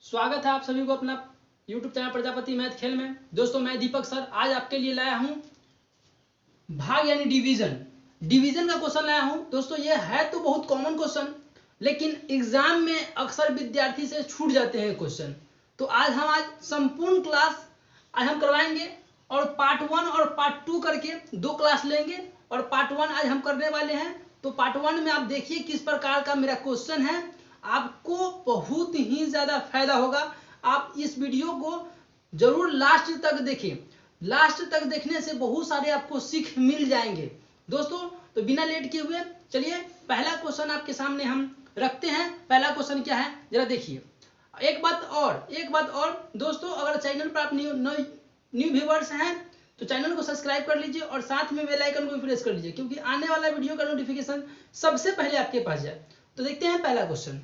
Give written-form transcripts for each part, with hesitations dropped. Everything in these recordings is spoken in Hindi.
स्वागत है आप सभी को अपना YouTube चैनल प्रजापति मैथ खेल में। दोस्तों मैं दीपक सर आज आपके लिए लाया हूं भाग यानी डिवीजन का क्वेश्चन लाया हूं। दोस्तों ये है तो बहुत कॉमन क्वेश्चन, लेकिन एग्जाम में अक्सर विद्यार्थी से छूट जाते हैं क्वेश्चन। तो आज संपूर्ण क्लास आज हम करवाएंगे और पार्ट 1 और पार्ट 2 करके 2 क्लास लेंगे और पार्ट 1 आज हम करने वाले हैं। तो पार्ट 1 में आप देखिए किस प्रकार का मेरा क्वेश्चन है, आपको बहुत ही ज्यादा फायदा होगा। आप इस वीडियो को जरूर लास्ट तक देखें, लास्ट तक देखने से बहुत सारे आपको सीख मिल जाएंगे दोस्तों। तो बिना लेट किए हुए चलिए पहला क्वेश्चन आपके सामने हम रखते हैं। पहला क्वेश्चन क्या है जरा देखिए। एक बात और दोस्तों, अगर चैनल पर आप न्यू व्यूअर्स हैं तो चैनल को सब्सक्राइब कर लीजिए और साथ में बेल आइकन को प्रेस कर लीजिए, क्योंकि आने वाला वीडियो का नोटिफिकेशन सबसे पहले आपके पास जाए। तो देखते हैं पहला क्वेश्चन।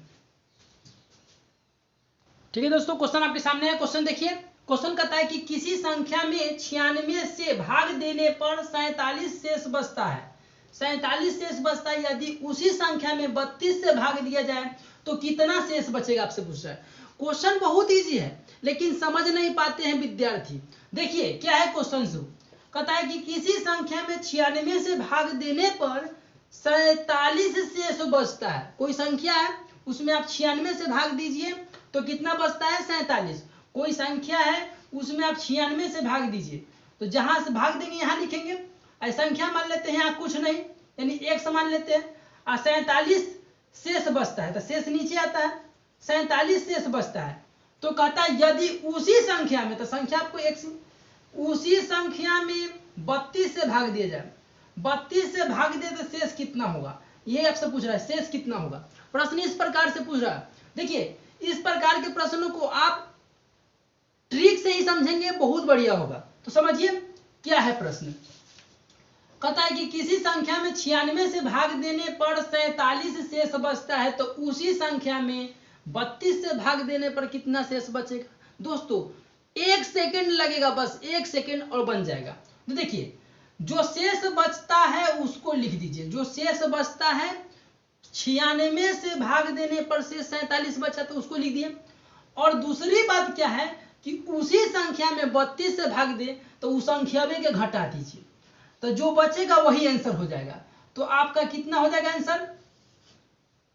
ठीक है दोस्तों, क्वेश्चन आपके सामने है। क्वेश्चन देखिए, क्वेश्चन कहता है कि किसी संख्या में 96 से भाग देने पर 47 शेष बचता है। 47 शेष बचता है, यदि उसी संख्या में 32 से भाग दिया जाए तो कितना शेष बचेगा, आपसे पूछ रहा है। क्वेश्चन बहुत इजी है लेकिन समझ नहीं पाते हैं विद्यार्थी। देखिए क्या है क्वेश्चन शुरू, कहता है कि किसी संख्या में 96 से भाग देने पर 47 शेष बचता है। कोई संख्या है उसमें आप 96 से भाग दीजिए तो कितना बचता है, 47। कोई संख्या है उसमें आप 96 से भाग दीजिए, तो जहां से भाग देंगे यहां लिखेंगे। संख्या मान लेते हैं यहाँ कुछ नहीं, यानी 1 मान लेते हैं और 47 शेष बचता है, तो शेष नीचे आता है, 47 शेष बचता है। तो कहता है यदि उसी संख्या में, तो संख्या आपको उसी संख्या में 32 से भाग दिया जाए, 32 से भाग दे तो शेष कितना होगा, ये आपसे पूछ रहा है। शेष कितना होगा, प्रश्न इस प्रकार से पूछ रहा है। देखिए इस प्रकार के प्रश्नों को आप ट्रिक से ही समझेंगे बहुत बढ़िया होगा। तो समझिए क्या है प्रश्न। कहता है कि किसी संख्या में 96 से भाग देने पर 47 शेष बचता है, तो उसी संख्या में 32 से भाग देने पर कितना शेष बचेगा। दोस्तों 1 सेकेंड लगेगा, बस 1 सेकेंड और बन जाएगा। तो देखिए जो शेष बचता है उसको लिख दीजिए। जो शेष बचता है 96 से भाग देने पर शेष 47 बचा, तो उसको लिख दिए। और दूसरी बात क्या है कि उसी संख्या में 32 से भाग दे तो उस संख्या में के घटा दीजिए, तो जो बचेगा वही आंसर हो जाएगा। तो आपका कितना हो जाएगा आंसर,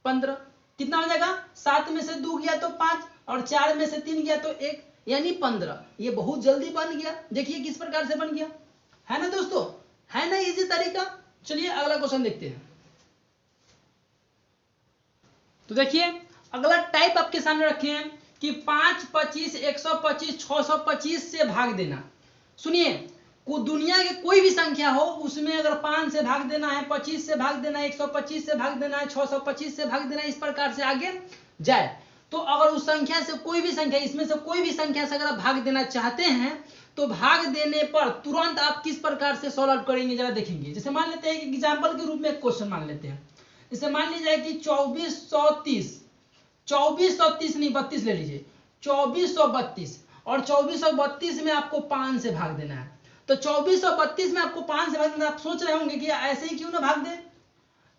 15। कितना हो जाएगा, 7 में से 2 गया तो 5 और 4 में से 3 गया तो 1, यानी 15। ये बहुत जल्दी बन गया। देखिए किस प्रकार से बन गया, है ना दोस्तों, है ना इजी तरीका। चलिए अगला क्वेश्चन देखते हैं। तो देखिए अगला टाइप आपके सामने रखे हैं कि 5, 25, 125, 625 से भाग देना। सुनिए, दुनिया के कोई भी संख्या हो उसमें अगर 5 से भाग देना है, 25 से भाग देना है, 125 से भाग देना है, 625 से भाग देना है, इस प्रकार से आगे जाए। तो अगर उस संख्या से कोई भी संख्या, इसमें से कोई भी संख्या से अगर आप भाग देना चाहते हैं तो भाग देने पर तुरंत आप किस प्रकार से सॉल्व आउट करेंगे जरा देखेंगे। जैसे मान लेते हैं कि एग्जाम्पल के रूप में एक क्वेश्चन मान लेते हैं। इसे मान लीजिए कि 2430 नहीं 32 ले लीजिए, 2432 और 2432 में आपको 5 से भाग देना है। तो 2432 में आपको 5 से भाग देना। आप सोच रहे होंगे कि ऐसे ही क्यों ना भाग दे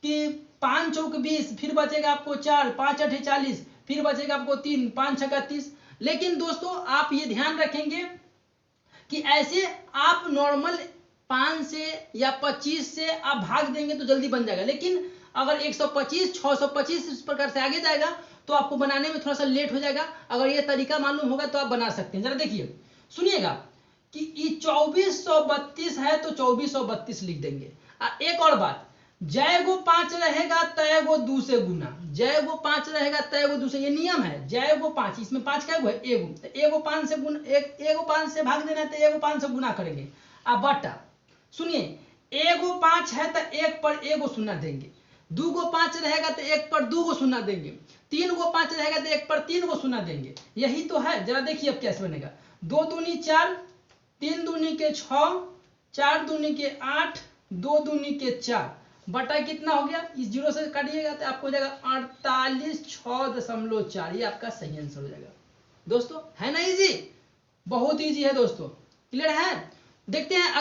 कि 5 चौक 20, फिर बचेगा आपको 4, 5 8 40, फिर बचेगा आपको 3, 5 6 30। लेकिन दोस्तों आप ये ध्यान रखेंगे कि ऐसे आप नॉर्मल 5 से या 25 से आप भाग देंगे तो जल्दी बन जाएगा। लेकिन अगर 125, 625 इस प्रकार से आगे जाएगा तो आपको बनाने में थोड़ा सा लेट हो जाएगा। अगर ये तरीका मालूम होगा तो आप बना सकते हैं। जरा देखिए सुनिएगा कि ये 2432 है तो 2432 लिख देंगे। एक और बात, जय गो 5 रहेगा तय गो 2 से गुना। जय गो 5 रहेगा तय गो 2 से, ये नियम है। जय गो 5, इसमें 5 क्या है, एगो, तो एगो 5 से गुना, एगो 5 से भाग देना है तो एगो 5 से गुना करेंगे। अब बटा, सुनिए एगो 5 है तो 1 पर एगो शून्य देंगे, 2 गो 5 रहेगा तो 1 पर 2 गो शून्य देंगे, 3 गो 5 रहेगा तो 1 पर 3 गो शून्य देंगे। यही तो है। जरा देखिए अब कैसे बनेगा। 2 दूनी 4, 3 दूनी के 6, 4 दूनी के 8, 2 दूनी के 4, बटा कितना हो गया, इस जीरो से काटिएगा तो आपको हो जाएगा 48.6.4। ये आपका सही आंसर हो जाएगा दोस्तों, है ना इजी, बहुत इजी है दोस्तों, क्लियर है। देखते हैं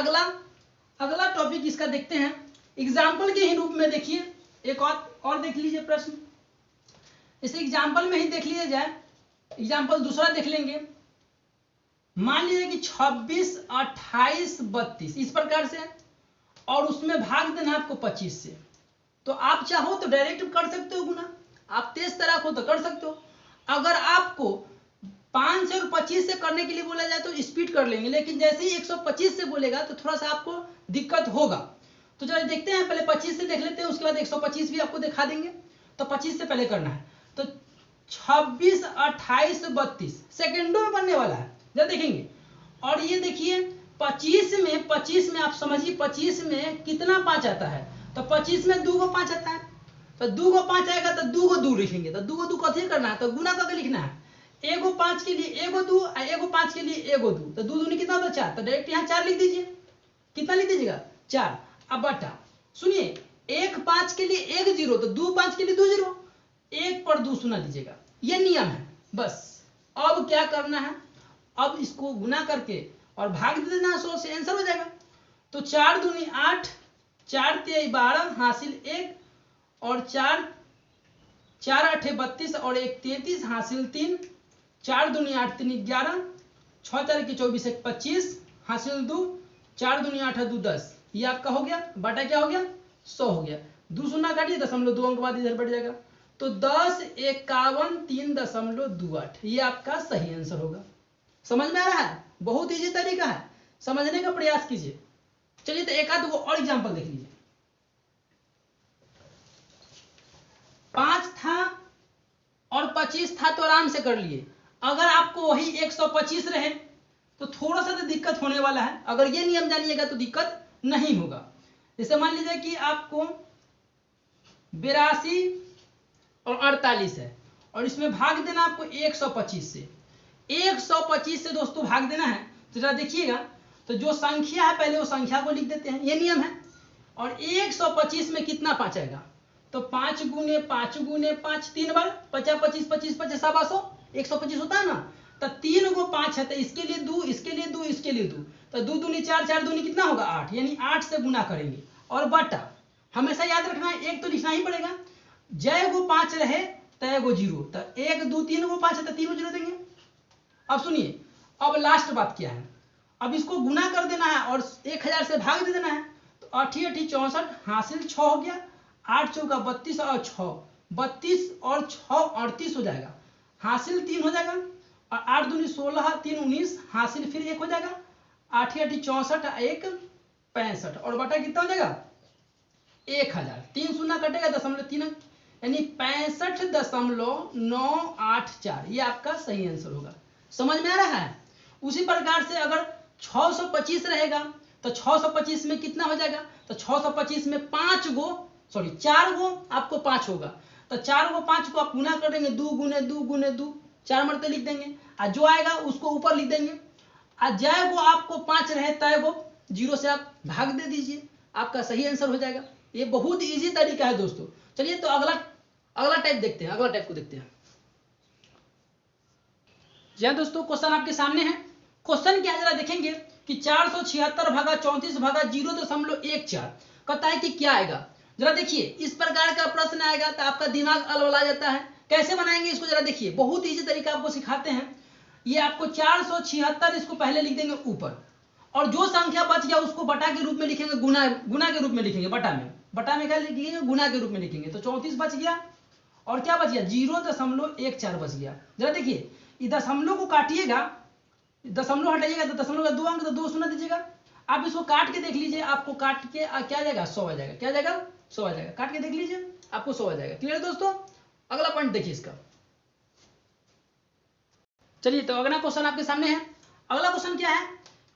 अगला टॉपिक इसका देखते हैं एग्जाम्पल के ही रूप में। देखिए एक और देख लीजिए प्रश्न, इसे एग्जाम्पल में ही देख लीजिए जाए। एग्जाम्पल दूसरा देख लेंगे। मान लीजिए कि 26, 28, 32 इस प्रकार से, और उसमें भाग देना आपको 25 से। तो आप चाहो तो डायरेक्ट कर सकते हो गुना, आप तेज तराक हो तो कर सकते हो। अगर आपको 5 से और 25 से करने के लिए बोला जाए तो स्पीड कर लेंगे, लेकिन जैसे ही 125 से बोलेगा तो थोड़ा सा आपको दिक्कत होगा। तो चलिए देखते हैं, पहले 25 से देख लेते हैं, उसके बाद 125 भी आपको दिखा देंगे। तो 25 से पहले करना है, तो 26, 28, 32 सेकेंडों में बनने वाला है, जब देखेंगे। और ये देखिए 25 में आप समझिए 25 में कितना 5 आता है, तो 25 में 2 को 5 आता है, तो 2 को 5 आएगा तो 2 को 2 लिखेंगे, तो 2 को 2 कथी करना है, तो गुना करके लिखना है। एगो 5 के लिए एगो 2, एगो 5 के लिए एगो 2, तो 2 दूनी कितना होता है 4, तो डायरेक्ट यहाँ 4 लिख दीजिए। कितना लिख दीजिएगा 4। अब बटा, सुनिए 1 5 के लिए 1 0, तो 2 5 के लिए 2 0, 1 पर 2 सुना दीजिएगा, ये नियम है बस। अब क्या करना है, अब इसको गुना करके और भाग दे देना 100 से, आंसर हो जाएगा। तो 4 दूनी 8, 4 तेई 12 हासिल 1, और 4 8 32 और 1 33 हासिल 3, 4 दूनी 8 3 11, 6 4 की 24 1 25 हासिल 2, 4 दूनी 8 2 10, ये आपका हो गया। बटा क्या हो गया 100 हो गया। 2 शून्य काटिए, 0.2 अंक बाद इधर बढ़ जाएगा, तो 10 51 3.28, ये आपका सही आंसर होगा। समझ में आ रहा है, बहुत इजी तरीका है, समझने का प्रयास कीजिए। चलिए तो एक आध और एग्जांपल देख लीजिए। 5 था और 25 था तो आराम से कर लिए। अगर आपको वही 125 रहे तो थोड़ा सा तो दिक्कत होने वाला है, अगर ये नियम जानिएगा तो दिक्कत नहीं होगा। जैसे मान लीजिए कि आपको 82 और 48 है, और इसमें भाग देना आपको 125 से। 125 से दोस्तों भाग देना है, तो जरा देखिएगा, तो जो संख्या है पहले वो संख्या को लिख देते हैं, ये नियम है। और 125 में कितना 5 आएगा, तो 5 गुने 5 गुने 5, 3 बार 50 25 25 25 700, 125 होता है ना। तो 3 को 5 है, तो इसके लिए 2, इसके लिए 2, इसके लिए 2, तो 2 दूनी 4, 4 दूनी कितना होगा 8, यानी 8 से गुना करेंगे। और बटा हमेशा याद रखना है, एक तो लिखना ही पड़ेगा, जय गो 5 रहे तय गो 0, तो 1 2 3 को 5 है तो 3 को 0 देंगे। अब सुनिए, अब लास्ट बात क्या है, अब इसको गुना कर देना है और 1000 से भाग दे देना है, तो 8 8 64 हासिल 6 हो गया, 8 चौका 32 और 6 32 और 6 38 हो जाएगा, हासिल 3 हो जाएगा, और 8 दूनी 16 3 19 हासिल फिर 1 हो जाएगा, 8 8 64 1 65, और बटा कितना हो जाएगा 1000, 3 शून्य कटेगा 0.3, यानी 65.984, ये आपका सही आंसर होगा। समझ में आ रहा है। उसी प्रकार से अगर 625 रहेगा तो 625 में कितना हो जाएगा, तो 625 में 4 गो आपको 5 होगा, तो 4 को 5 को आप गुना कर देंगे, 2 गुने 2 गुने 2, 4 मरते लिख देंगे, और जो आएगा उसको ऊपर लिख देंगे, और जय को आपको 5 रहे तय को 0 से आप भाग दे दीजिए, आपका सही आंसर हो जाएगा। ये बहुत इजी तरीका है दोस्तों। चलिए तो अगला टाइप देखते हैं, अगला टाइप को देखते हैं। जी दोस्तों, क्वेश्चन आपके सामने है। क्वेश्चन क्या जरा देखेंगे कि 476 भागा 34 भागा 0.14 कहता है कि क्या आएगा। जरा देखिए, इस प्रकार का प्रश्न आएगा तो आपका दिमाग अलबला जाता है। कैसे बनाएंगे इसको जरा देखिए, बहुत इजी तरीका आपको सिखाते हैं। ये आपको 476 इसको पहले लिख देंगे ऊपर, और जो संख्या बच गया उसको बटा के रूप में लिखेंगे, गुना के रूप में लिखेंगे, बटा में क्या लिखेंगे, गुना के रूप में लिखेंगे। तो 34 बच गया, और क्या बच गया 0.14 बच गया। जरा देखिए, इस दशमलव को काटिएगा, दशमलव हटाइएगा तो दशमलव का 2 अंक, तो 2 शून्य दीजिएगा। आप इसको काट के देख लीजिए, आपको काट के क्या जाएगा 100 आ जाएगा, क्या जाएगा 100 आ जाएगा, काट के देख लीजिए आपको 100 आ जाएगा। क्लियर दोस्तों। अगला पॉइंट देखिए इसका। चलिए तो अगला क्वेश्चन आपके सामने है। अगला क्वेश्चन क्या है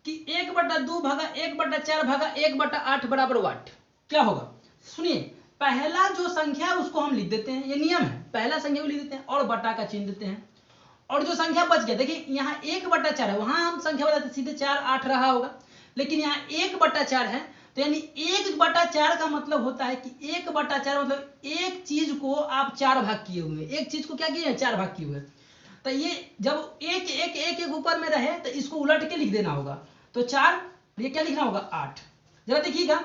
कि 1/2 भागा 1/4 भागा 1/8 बराबर वाट, क्या होगा। सुनिए, पहला जो संख्या है उसको हम लिख देते हैं, ये नियम है, पहला संख्या को लिख देते हैं और बटा का चिन्ह देते हैं, और जो संख्या बच गया, देखिए यहाँ 1/4 है, वहां हम संख्या बताते सीधे 4 8 रहा होगा, लेकिन यहाँ 1/4 है, तो यानी 1/4 का मतलब होता है कि 1/4 मतलब एक चीज को आप 4 भाग किए हुए, एक चीज को क्या किए हैं 4 भाग किए हुए। तो ये जब एक एक एक एक ऊपर में रहे तो इसको उलट के लिख देना होगा, तो 4, ये क्या लिखना होगा 8। जरा देखिएगा,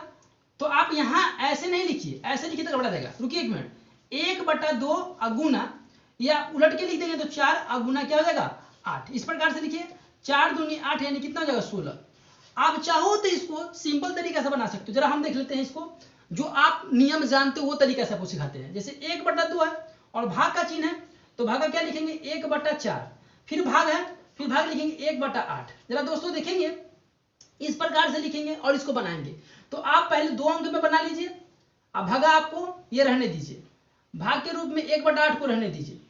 तो आप यहाँ ऐसे नहीं लिखिए, ऐसे लिखिए तो गड़बड़ा जाएगा। रुकिए 1 मिनट, 1/2 अगुना ये आप उलट के लिख देंगे तो 4 और गुना क्या हो जाएगा 8। इस प्रकार से लिखिए 4 दूनी 8 यानी कितना हो जाएगा 16। आप चाहो तो इसको सिंपल तरीका से बना सकते हो। जरा हम देख लेते हैं इसको, जो आप नियम जानते हो वो तरीका से आपको सिखाते हैं। जैसे 1/2 है और भाग का चिन्ह है, तो भाग का क्या लिखेंगे 1/4, फिर भाग है, फिर भाग लिखेंगे 1/8। जरा दोस्तों देखेंगे इस प्रकार से लिखेंगे और इसको बनाएंगे। तो आप पहले 2 अंक में बना लीजिए, अब भागा आपको ये रहने दीजिए, भाग के रूप में 1/8 को रहने दीजिए,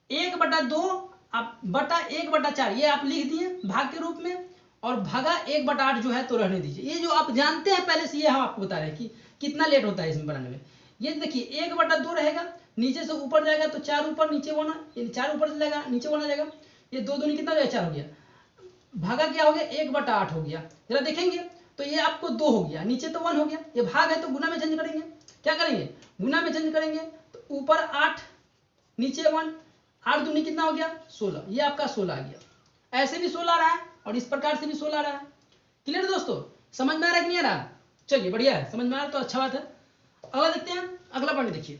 1/2 आप बटा 1/4 ये आप लिख दिए भाग के रूप में, और भागा 1/8 जो है तो रहने दीजिए। ये जो आप जानते हैं पहले से, ये हम आपको बता रहे हैं कि कितना लेट होता है इसमें बनाने में। ये देखिए 1/2 रहेगा, नीचे से ऊपर जाएगा तो 4 ऊपर नीचे होना, 4 ऊपर जाएगा नीचे होना जाएगा, ये 2 दूनी कितना हो जाएगा 4 हो गया, भागा क्या हो गया 1/8 हो गया। जरा देखेंगे तो ये आपको 2 हो गया, नीचे तो 1 हो गया, ये भाग है तो गुना में चेंज करेंगे, क्या करेंगे गुना में चेंज करेंगे, तो ऊपर 8 नीचे 1, 8 दूनी कितना हो गया 16, ये आपका 16 आ गया। ऐसे भी 16 आ रहा है और इस प्रकार से भी 16 आ रहा है। क्लियर दोस्तों, समझ में आ रहा है कि नहीं आ रहा? चलिए बढ़िया है, समझ में आ रहा तो अच्छा बात है। अगला देखते हैं, अगला पॉइंट देखिए।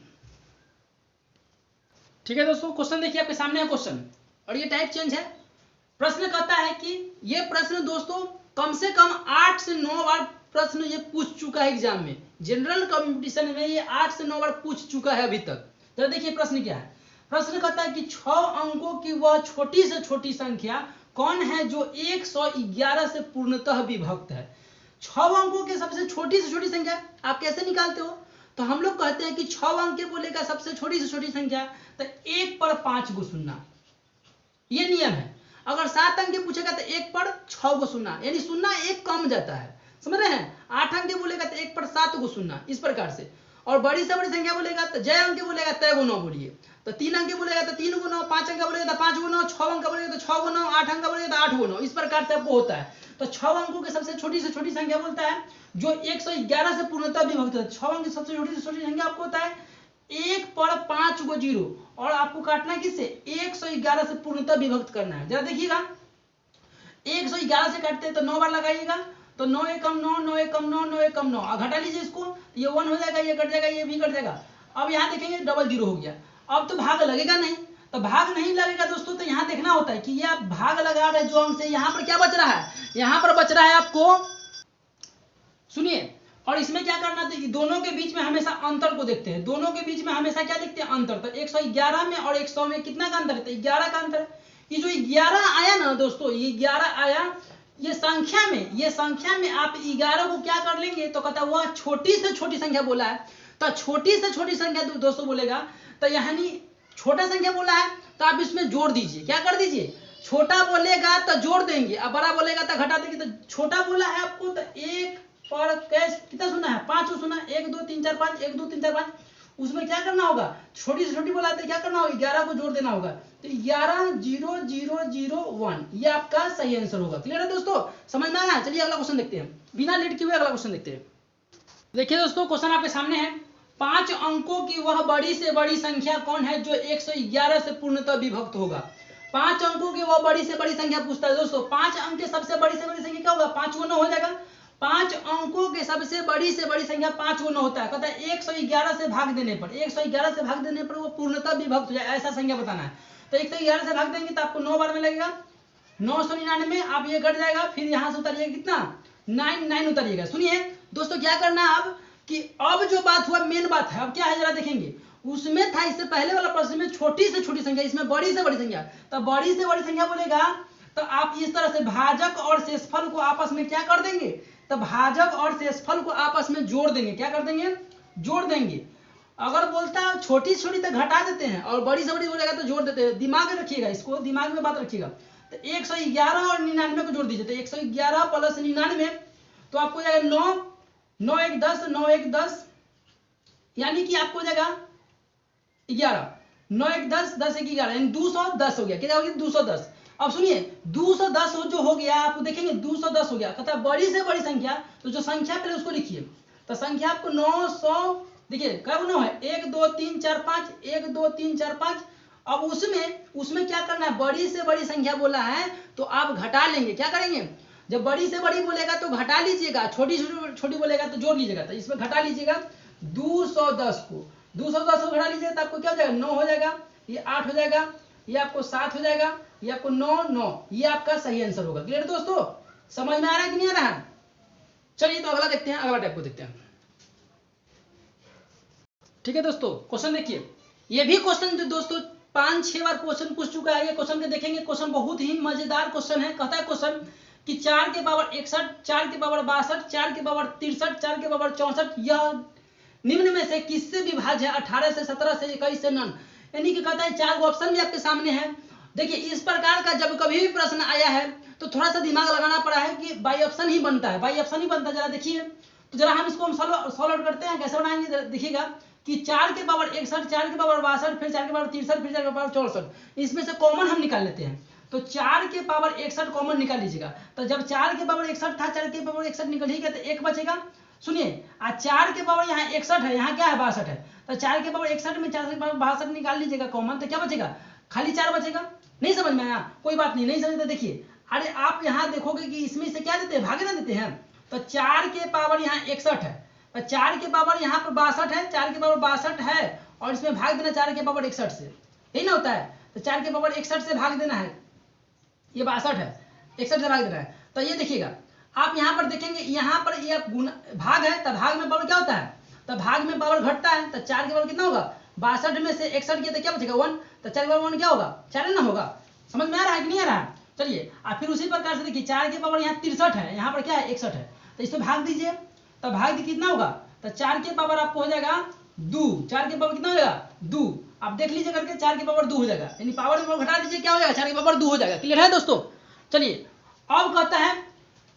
ठीक है दोस्तों, क्वेश्चन देखिए आपके सामने है क्वेश्चन, और ये टाइप चेंज है। प्रश्न कहता है कि ये प्रश्न दोस्तों कम से कम 8 से 9 बार प्रश्न ये पूछ चुका है एग्जाम में, जनरल कंपटीशन में ये 8 से 9 बार पूछ चुका है अभी तक। तो देखिए प्रश्न क्या है। प्रश्न कहता है कि 6 अंकों की वह छोटी से छोटी संख्या कौन है जो 111 से पूर्णतः विभक्त है। 6 अंकों की सबसे छोटी से छोटी संख्या आप कैसे निकालते हो? तो हम लोग कहते हैं कि 6 अंक के बोलेगा सबसे छोटी से छोटी संख्या, तो 1 पर 5 को सुनना, ये नियम है। अगर 7 अंक के पूछेगा तो 1 पर 6 को सुनना, यानी सुनना 1 कम जाता है, समझ रहे हैं। 8 अंक के बोलेगा तो 1 पर 7 को सुनना, इस प्रकार से। और बड़ी से बड़ी संख्या बोलेगा तो जय अंक के बोलेगा तय को 9 बोलिए, तो 3 अंक के बोलेगा तो 3 को 9, 5 अंक का बोलेगा तो 5 को 9, 6 अंक का बोलेगा तो 6 को 9, 8 अंक का बोलेगा तो 8 को 9, इस प्रकार से आपको होता है। तो 6 अंकों की सबसे छोटी से छोटी संख्या बोलता है जो 111 से पूर्णतः विभक्त है। 6 अंक की सबसे छोटी से छोटी संख्या आपको होता है 1 पर 5 को 0, और आपको काटना किससे 111 से पूर्णतः विभक्त करना है। जरा देखिएगा 111 से काटते हैं तो 9 बार लगाइएगा, तो 9 एकम 9, 9 एकम 9, 9 एकम 9, घटा लीजिए इसको, ये 1 हो जाएगा, ये कट जाएगा, ये भी कट जाएगा। अब यहाँ देखेंगे डबल 0 हो गया। अब तो भाग लगेगा नहीं, तो भाग नहीं लगेगा दोस्तों, तो यहाँ देखना होता है कि ये आप भाग लगा रहे जो अंक से, यहाँ पर क्या बच रहा है, यहाँ पर बच रहा है आपको, सुनिए। और इसमें क्या करना था कि दोनों के बीच में हमेशा अंतर को देखते हैं, दोनों के बीच में हमेशा क्या देखते हैं अंतर। तो 111 में और 100 में कितना का अंतर है, तो 11 का अंतर है। ये जो 11 आया ना दोस्तों, ये 11 आया, ये संख्या में आप 11 को क्या कर लेंगे, तो कहता है वह छोटी से छोटी संख्या बोला है, तो छोटी से छोटी संख्या दोस्तों बोलेगा, तो यानी छोटा संख्या बोला है तो आप इसमें जोड़ दीजिए, क्या कर दीजिए, छोटा बोलेगा तो जोड़ देंगे, अब बड़ा बोलेगा तो घटा देंगे। तो छोटा बोला है आपको तो 1 पर कैश कितना सुना है 5 को सुना, 1 2 3 4 5, 1 2 3 4 5, उसमें क्या करना होगा, छोटी से छोटी बोला तो क्या करना होगा 11 को जोड़ देना होगा, तो 11 0 0 0 1, ये आपका सही आंसर होगा। क्लियर है दोस्तों, समझ में आया? चलिए अगला क्वेश्चन देखते हैं, बिना लेट किए हुए अगला क्वेश्चन देखते हैं। देखिए दोस्तों क्वेश्चन आपके सामने है, 5 अंकों की वह बड़ी से बड़ी संख्या कौन है जो 111 से पूर्णतः विभक्त होगा। 5 अंकों की वह बड़ी से बड़ी संख्या पूछता है दोस्तों। 5 अंक के सबसे बड़ी से बड़ी संख्या क्या होगा, 5 को 9 हो जाएगा। 5 अंकों के सबसे बड़ी से बड़ी संख्या 5 को 9 होता है। कहता है 111 से भाग देने पर, 111 से भाग देने पर वो पूर्णतः विभक्त हो जाए, ऐसा संख्या बताना है। तो 111 से भाग देंगे तो आपको 9 बार में लगेगा, 999, आप ये कट जाएगा, फिर यहां से उतारिएगा कितना 9 उतारिएगा। सुनिए दोस्तों क्या करना है अब, कि अब जो बात हुआ मेन बात है, अब क्या है जरा देखेंगे। उसमें था इससे पहले वाला प्रश्न में छोटी से छोटी संख्या, इसमें बड़ी से बड़ी संख्या, तो बड़ी से बड़ी संख्या बोलेगा तो आप इस तरह से भाजक और शेषफल को आपस में क्या कर देंगे, तो भाजक और शेषफल को आपस में जोड़ देंगे, क्या कर देंगे, जोड़ देंगे। अगर बोलता है छोटी छोटी तो घटा देते हैं और बड़ी से बड़ी बोलेगा तो जोड़ देते हैं। दिमाग में रखिएगा, इसको दिमाग में बात रखिएगा। तो 111 और 99 को जोड़ दीजिए, तो 111 प्लस 99 तो आपको जाएगा 9, 9 1 10, 9 1 10, यानी कि आपको जाएगा 11, 9 1 10, 10 1 11, यानी 210 हो गया। क्या हो गया 210। अब सुनिए 210 जो हो गया आपको देखेंगे 210 हो गया। कहता है बड़ी से बड़ी संख्या, तो जो संख्या पहले उसको लिखिए, तो संख्या आपको 900, देखिए कब 9 है 1 2 3 4 5, 1 2 3 4 5। अब उसमें क्या करना है, बड़ी से बड़ी संख्या बोला है तो आप घटा लेंगे, क्या करेंगे, जब बड़ी से बड़ी बोलेगा तो घटा लीजिएगा, छोटी छोटी बोलेगा तो जोड़ लीजिएगा। तो इसमें घटा लीजिएगा 210 को, 210 को घटा लीजिएगा तो आपको क्या हो जाएगा 9 हो जाएगा। ये 8 हो जाएगा, ये आपको 7 हो जाएगा, ये आपको 9 9, ये आपका सही आंसर होगा। क्लियर दोस्तों, समझ में आ रहा है कि नहीं आ रहा है? चलिए तो अगला देखते हैं, अगला टाइप को देखते हैं। ठीक है दोस्तों, क्वेश्चन देखिए, ये भी क्वेश्चन जो दोस्तों 5-6 बार क्वेश्चन पूछ चुका है। ये क्वेश्चन के देखेंगे, क्वेश्चन बहुत ही मजेदार क्वेश्चन है। कहता है क्वेश्चन कि 4 के पावर 61, 4 के पावर 62, 4 के पावर 63, 4 के पावर 64 यह निम्न में से किससे विभाज्य है? 18 से, 17 से, 21 से, नन। यानी कि कहता है 4 ऑप्शन भी आपके सामने है। देखिए इस प्रकार का जब कभी भी प्रश्न आया है तो थोड़ा सा दिमाग लगाना पड़ा है कि बाई ऑप्शन ही बनता है, बाई ऑप्शन ही बनता है। जरा देखिए, तो जरा हम इसको सॉल्व आउट करते हैं। कैसे बनाएंगे देखिएगा कि 4 के पावर 61, 4 के पावर 62, फिर 4 के पावर 63, फिर 4 के पावर 64, इसमें से कॉमन हम निकाल लेते हैं। तो 4 के पावर 61 कॉमन निकाल लीजिएगा। तो जब 4 के पावर 61 था, 4 के पावर 61 निकल ही गया तो एक बचेगा। सुनिए, आज 4 के पावर यहाँ 61 है, यहाँ क्या है 62 है। तो 4 के पावर 61 में 4 के पावर 62 निकाल लीजिएगा कॉमन, तो क्या बचेगा? खाली 4 बचेगा। नहीं समझ में आया? कोई बात नहीं, नहीं समझ तो देखिए, अरे आप यहाँ देखोगे कि इसमें से क्या देते हैं, भागे ना देते हैं। तो 4 के पावर यहाँ 61 है, 4 के पावर यहाँ पर 62 है, 4 के पावर 62 है और इसमें भाग देना 4 के पावर 61 से, यही ना होता है। तो 4 के पावर 61 से भाग देना है, ये 62 है, 61 से भाग देना है। तो ये देखिएगा, आप यहाँ पर देखेंगे, यहाँ पर ये भाग है, तो भाग में पावर क्या होता है? तो भाग में पावर घटता है। तो 4 के पावर कितना होगा? 62 में से 61 किया तो क्या बचेगा? 1। तो 4 के पावर 1 क्या होगा? 4 ना होगा। समझ में आ रहा है कि नहीं आ रहा है? चलिए, और फिर उसी प्रकार से देखिए, 4 के पावर यहाँ 63 है, यहाँ पर क्या है 61 है, तो इसमें भाग दीजिए। तो भाग दी कितना होगा? तो 4 के पावर आपको हो जाएगा 2, 4 के पावर कितना हो जाएगा? 2। आप देख लीजिए करके, 4 के पावर 2 हो जाएगा, यानी पावर में पावर घटा दीजिए, क्या हो जाएगा? 4 के पावर 2 हो जाएगा। क्लियर है दोस्तों? चलिए, अब कहता है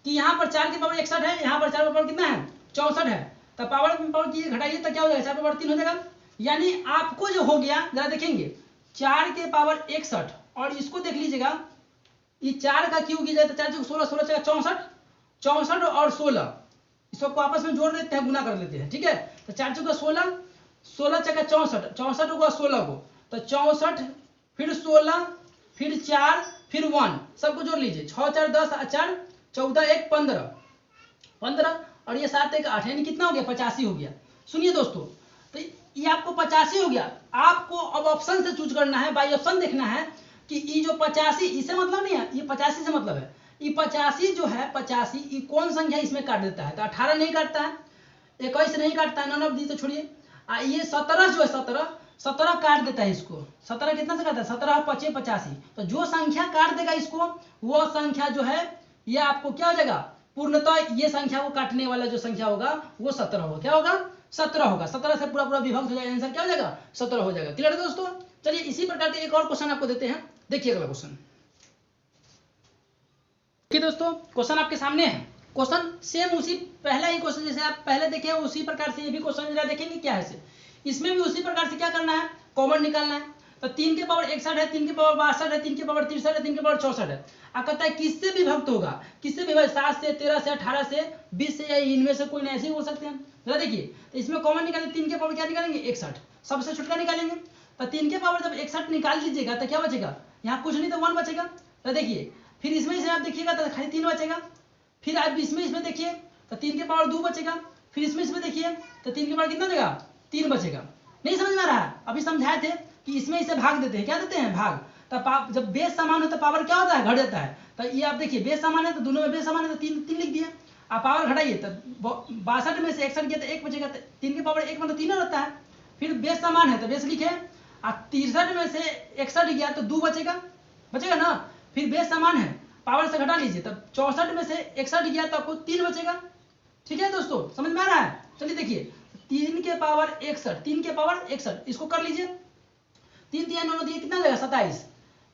कि यहाँ पर 4 के पावर 61 है, यहाँ पर 4 के पावर कितना है? 64 है। तो पावर में पावर कीजिए, घटाइए तो क्या हो जाएगा? 4 के पावर 3 हो जाएगा। यानी आपको जो हो गया, जरा देखेंगे, 4 के पावर 61 और इसको देख लीजिएगा, ये 4 का क्यों किया जाए तो 4 से 16, 16 से 64, 64 और 16 इसको आपस में जोड़ लेते हैं, गुना कर लेते हैं। ठीक है, तो 4 चौका 16, 16 चौका 64, 64 होगा 16 को, तो 64 फिर 16 फिर 4 फिर 1, सबको जोड़ लीजिए। 6 4 10 4 14 1 15, 15 और ये 7 1 8, यानी कितना हो गया? 85 हो गया। सुनिए दोस्तों, तो ये आपको 85 हो गया। आपको अब ऑप्शन से चूज करना है, बाई ऑप्शन देखना है कि ये जो 85, इससे मतलब नहीं है, ये 85 से मतलब है। ये 85 जो है, 85 ये कौन संख्या इसमें काट देता है? तो 18 नहीं काटता है, 21 नहीं काटता है, नॉन ऑफ दी तो छोड़िए। ये 17 जो है, 17 काट देता है इसको। 17 कितना से काटता है? 17 5 85। तो जो संख्या काट देगा इसको, वो संख्या जो है ये आपको क्या हो जाएगा? पूर्णतः ये संख्या को काटने वाला जो संख्या होगा वो 17 होगा। क्या होगा? 17 होगा। 17 से पूरा पूरा विभक्त हो जाएगा, आंसर क्या हो जाएगा? 17 हो जाएगा। क्लियर है दोस्तों? चलिए इसी प्रकार के एक और क्वेश्चन आपको देते हैं, देखिए अगला क्वेश्चन। देखिए दोस्तों, क्वेश्चन आपके सामने है। क्वेश्चन सेम उसी पहला ही क्वेश्चन जैसे आप पहले देखे उसी प्रकार से ये भी क्वेश्चन जरा देखेंगे क्या है। इसमें भी उसी प्रकार से क्या करना है? कॉमन निकालना है। तो 3 के पावर 61 है, 3 के पावर 62 है, 3 के पावर 63 है, 3 के पावर 64 है। आप कहता है किससे विभक्त होगा? किससे विभक्त? 7 से, 13 से, 18 से, 20 से, या इनमें से कोई नहीं, ऐसे ही बोल सकते हैं। जरा देखिए, तो इसमें कॉमन निकालेंगे, 3 के पावर क्या निकालेंगे? 61, सबसे छुटका निकालेंगे। तो 3 के पावर जब 61 निकाल लीजिएगा तो क्या बचेगा? यहाँ कुछ नहीं तो 1 बचेगा। तो देखिए, फिर इसमें से आप देखिएगा तो खाली 3 बचेगा। फिर आप इसमें देखिए तो 3 के पावर 2 बचेगा। फिर इसमें देखिए तो 3 के पावर कितना देगा? 3 बचेगा। नहीं समझ में आ रहा है? अभी समझाए थे कि इसमें इसे भाग देते हैं। क्या देते हैं? भाग। तब जब बेस समान हो तो पावर क्या होता है? घट जाता है। तो ये आप देखिए, बेस समान है तो दोनों में बेस समान है तो 3 लिख दिया। आप पावर घटाइए तो 62 में से 61 किया तो 1 बचेगा। 3 के पावर 1 मतलब 3 रहता है। फिर बेस समान है तो बेस लिखे, और 63 में से 61 गया तो 2 बचेगा, बचेगा ना। फिर बेस समान है, पावर से घटा लीजिए, तब 64 में से 61 गया तो आपको 3 बचेगा। ठीक है दोस्तों, समझ में आ रहा है? चलिए देखिए, 3 के पावर 61, 3 के पावर 61 इसको कर लीजिए। 3 3 9 दिए कितना जाएगा? 27।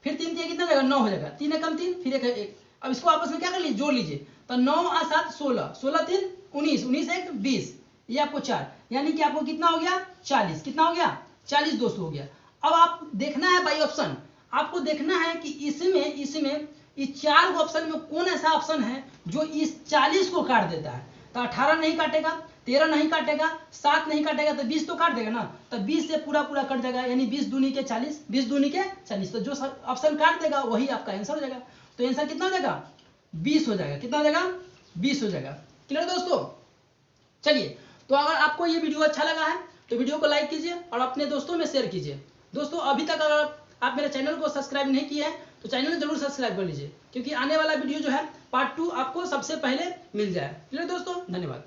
फिर 3 दिए कितना जाएगा? 9 हो जाएगा। 3 कम 3, फिर 1। अब इसको आपस में क्या कर लीजिए? जोड़ लीजिए। तो 9 और 7 16, 16 3 19, 19 1 20, ये आपको 4, यानी कि आपको कितना हो गया? 40। कितना हो गया? 40 दोस्तों हो गया। अब आप देखना है बाई ऑप्शन, आपको देखना है कि इसमें इस 4 ऑप्शन में कौन ऐसा ऑप्शन है जो इस 40 को काट देता है। तो 18 नहीं काटेगा, 13 नहीं काटेगा, 7 नहीं काटेगा, तो 20 तो काट देगा ना। तो 20 से पूरा पूरा कट जाएगा, यानी 20 दूनी के 40, 20 दूनी के 40। तो जो ऑप्शन काट देगा वही आपका आंसर हो जाएगा। तो आंसर कितना हो जाएगा? 20 हो जाएगा। कितना हो जाएगा? 20 हो जाएगा। क्लियर दोस्तों? चलिए, तो अगर आपको ये वीडियो अच्छा लगा है तो वीडियो को लाइक कीजिए और अपने दोस्तों में शेयर कीजिए। दोस्तों अभी तक अगर आप मेरे चैनल को सब्सक्राइब नहीं किए हैं तो चैनल जरूर सब्सक्राइब कर लीजिए, क्योंकि आने वाला वीडियो जो है पार्ट 2 आपको सबसे पहले मिल जाए। चलिए दोस्तों, धन्यवाद।